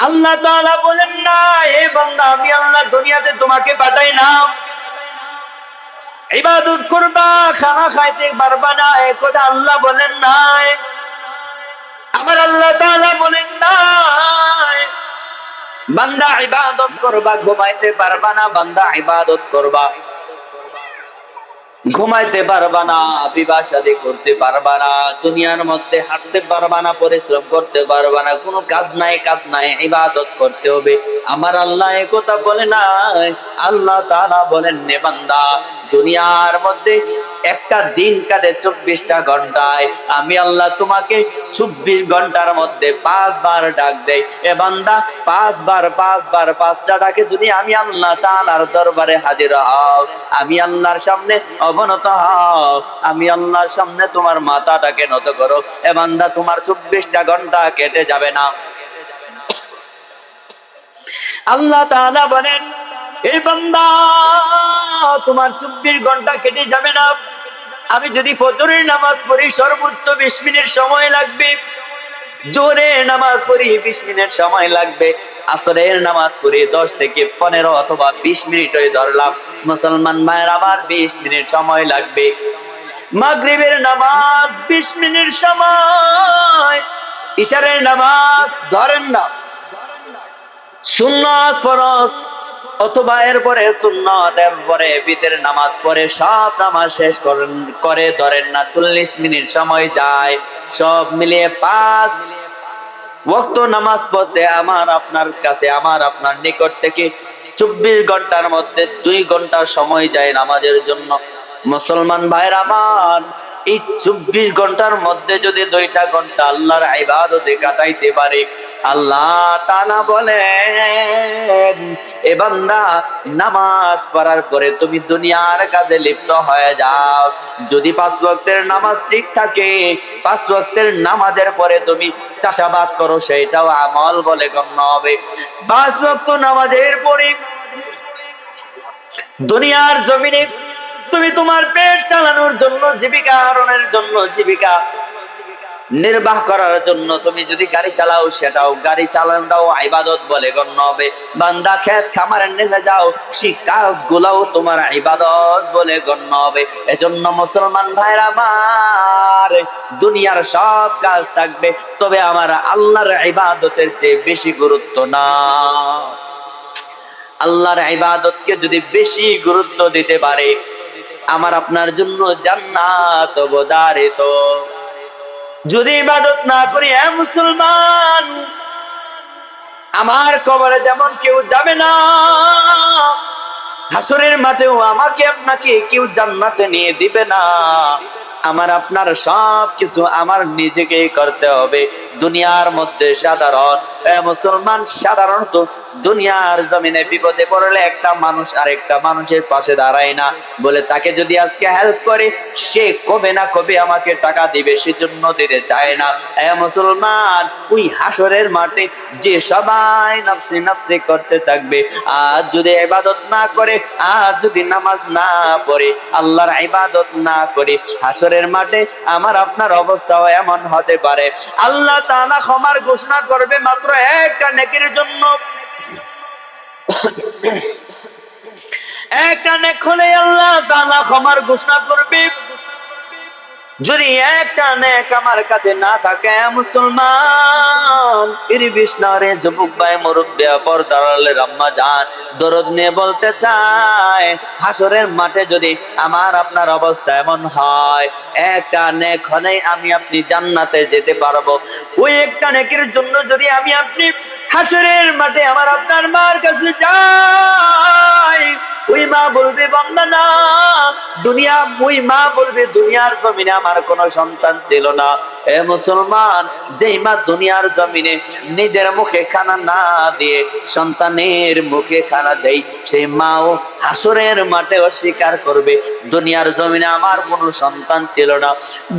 আল্লাহ তাআলা বলেন না, হে বান্দা আমি আল্লাহ দুনিয়াতে তোমাকে পাঠাই না ইবাদত করবা, খানা খাইতে পারবা না, এই কথা আল্লাহ বলেন নাই। আমার আল্লাহ তাআলা বলেন নাই বান্দা ইবাদত করবা, ঘুমাইতে পারবা না, বান্দা ইবাদত করবা, ঘুমাইতে পারবা না, বিবাহ শাদী করতে পারবা না, দুনিয়ার মধ্যে হাঁটতে পারবা না, পরিশ্রম করতে পারবা না, কোনো কাজ নাই, ইবাদত করতে হবে। আমার আল্লাহ এই কথা বলে নাই। আল্লাহ তাআলা বলেন নে বান্দা, দুনিয়ার মধ্যে একটা দিন কাটে 24টা ঘন্টায়, আমি আল্লাহ তোমাকে 24 ঘন্টার মধ্যে 5 বার ডাক দেই। এ বান্দা 5 বার 5টা ডাকে যদি আমি আল্লাহ তাআলার দরবারে হাজির হও, আমি আল্লাহর সামনে অবনত হও, আমি আল্লাহর সামনে তোমার মাথাটাকে নত করো, এ বান্দা তোমার 24টা ঘন্টা কেটে যাবে না। আল্লাহ তাআলা বলেন, এই বান্দা তোমার 24 ঘন্টা কেটে যাবে না। আমি যদি ফজরের নামাজ পড়ি সর্বোচ্চ 20 মিনিট সময় লাগবে, জোহরের নামাজ পড়ি 20 মিনিট সময় লাগবে, আসরের নামাজ পড়ি 10 থেকে 15 অথবা 20 মিনিট হয়ে ধরলাম, মুসলমান ভাইয়ের আমার 20 মিনিট সময় লাগবে। মাগরিবের নামাজ 20 মিনিট সময়, ইশারের নামাজ ধরেন না, সুন্নাত ফরজ অথবা এরপরে সুন্নাত, এরপরে বিতের নামাজ পড়ে সব নামাজ শেষ করে ধরেন না 40 মিনিট সময় যায়। সব মিলিয়ে 5 ওয়াক্ত নামাজ পড়তে আমার আপনার কাছে, আমার আপনার নিকট থেকে 24 ঘন্টার মধ্যে 2 ঘন্টা সময় যায় নামাজের জন্য। মুসলমান ভাইরা আমার, এই 24 ঘন্টার মধ্যে যদি 2টা ঘন্টা আল্লাহর ইবাদতে কাটাইতে পারে, আল্লাহ তাআলা বলেন এ বান্দা নামাজ পড়ার পরে তুমি দুনিয়ার কাজে লিপ্ত হয়ে যাও। যদি 5 ওয়াক্তের নামাজ ঠিক থাকে, 5 ওয়াক্তের নামাজের পরে তুমি চাষাবাদ করো, সেটাও আমল বলে গণ্য হবে। 5 ওয়াক্ত নামাজের পরে দুনিয়ার জমিনে তুমি তোমার পেট চালানোর জন্য, জীবিকা আহরণের জন্য, জীবিকা নির্বাহ করার জন্য তুমি যদি গাড়ি চালাও, সেটাও গাড়ি চালানোটাও ইবাদত বলে গণ্য হবে। বান্দা খেত খামারে নেমে যাও, সেই কাজগুলোও তোমার ইবাদত বলে গণ্য হবে। এজন্য মুসলমান ভাইরা আমার, দুনিয়ার সব কাজ থাকবে, তবে আমার আল্লাহর ইবাদতের চেয়ে বেশি গুরুত্ব না। আল্লাহর ইবাদতকে যদি বেশি গুরুত্ব দিতে পারে, আমার আপনার জন্য জান্নাত অবধারিত। যদি ইবাদত না করি এ মুসলমান, আমার কবরে যেমন কেউ যাবে না, হাসরের মাঠেও আমাকে আপনাকে কেউ জান্নাতে নিয়ে দিবে না। আমার আপনার সব কিছু আমার নিজেকেই করতে হবে। দুনিয়ার মধ্যে সাধারণ মুসলমান সাধারণত দুনিয়ার জমিনে বিপদে পড়লে একটা মানুষ আরেকটা মানুষের পাশে দাঁড়ায় না, বলে তাকে যদি আজকে হেল্প করে সে কবে না কবে আমাকে টাকা দিবে, সেজন্য দিতে চায় না। মুসলমান, ওই হাসরের মাঠে যে সবাই নফসি নফসি করতে থাকবে, আজ যদি ইবাদত না করে, আজ যদি নামাজ না পড়ে, আল্লাহর ইবাদত না করে, হাসরের মাঠে আমার আপনার অবস্থাও এমন হতে পারে আল্লাহ তাআলা ক্ষমার ঘোষণা করবে মাত্র একটা নেকির জন্য। একটা নেক হলে আল্লাহ তাআলা ক্ষমার ঘোষণা করবে। যদি একটা নেক আমার কাছে না থাকে মুসলমান, বিষ্ণারে যুবক ভাই, মুরব্বি, পর্দার আড়ালের আম্মা জান, দরদ নিয়ে বলতে চায়, হাসরের মাঠে যদি আমার আপনার অবস্থা এমন হয়, একটা নেক হলেই আমি আপনি জান্নাতে যেতে পারবো। ওই একটা নেকের জন্য যদি আমি আপনি হাসরের মাঠে আমার আপনার মার কাছে যাই, ওই মা বলবে বান্দা না, দুনিয়া, ওই মা বলবে দুনিয়ার জমিনে আমার কোনো সন্তান ছিল না। এ মুসলমান, যেই মা দুনিয়ার জমিনে নিজের মুখে খানা না দিয়ে সন্তানের মুখে খানা দেয়, সেই মাও হাসরের মাঠে অস্বীকার করবে দুনিয়ার জমিনে আমার কোনো সন্তান ছিল না।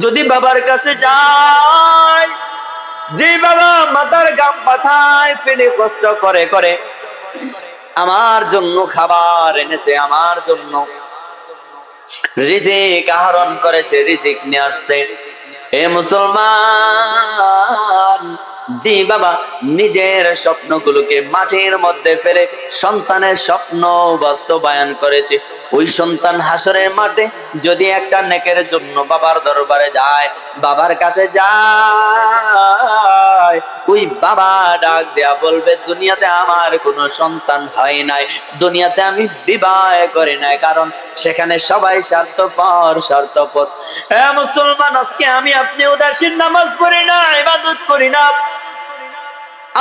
যদি বাবার কাছে যায়, যে বাবা মাথার ঘাম পাথায় ফেলে কষ্ট করে করে আমার জন্য খাবার এনেছে, আমার জন্য রিজিক আহরণ করেছে, রিজিক নিয়ে আসছে, এ মুসলমান জি বাবা নিজের স্বপ্নগুলোকে মাটির মধ্যে ফেলে সন্তানের স্বপ্ন বাস্তবায়ন করেছে, ওই সন্তান হাসরের মাঠে যদি একটা নেকের জন্য বাবার দরবারে যায়, বাবার কাছে যায়, ওই বাবা ডাক দেয়া বলবে, দুনিয়াতে আমার কোনো সন্তান হয় নাই, দুনিয়াতে আমি বিবাহ করি নাই, কারণ সেখানে সবাই স্বার্থপর স্বার্থপর। হ্যাঁ মুসলমান, আজকে আমি আপনি উদাসীন, নামাজ পড়ি না, ইবাদত করি না,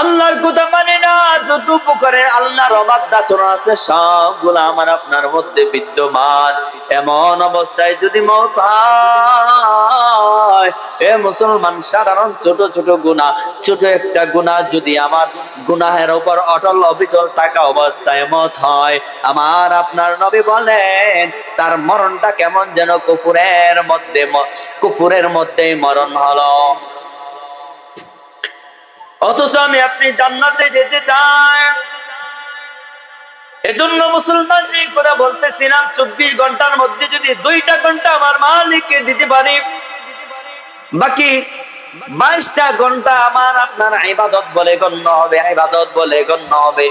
আল্লাহর কথা মানে না, যত প্রকারের আল্লাহর অবাধ্য আচরণ আছে সবগুলো আমার আপনার মধ্যে বিদ্যমান। এমন অবস্থায় যদি মওত হয়, এ মুসলমান, সাধারণ ছোট ছোট গুনাহ, ছোট একটা গুনাহ যদি আমার গুনাহের উপর অটল অবিচল থাকা অবস্থায় মওত হয়, আমার আপনার নবী বলেন তার মরণটা কেমন যেন কুফুরের মধ্যে মরণ হলো। অথচ আমি আপনি জান্নাতে যেতে চাই। এজন্য মুসলমান যে কথা বলতেছিলাম, 24 ঘন্টার মধ্যে যদি 2টা ঘন্টা আমার মালিককে দিতে পারি, বাকি 22টা ঘন্টা আমার আপনার ইবাদত বলে গণ্য হবে, ইবাদত বলে গণ্য হবে।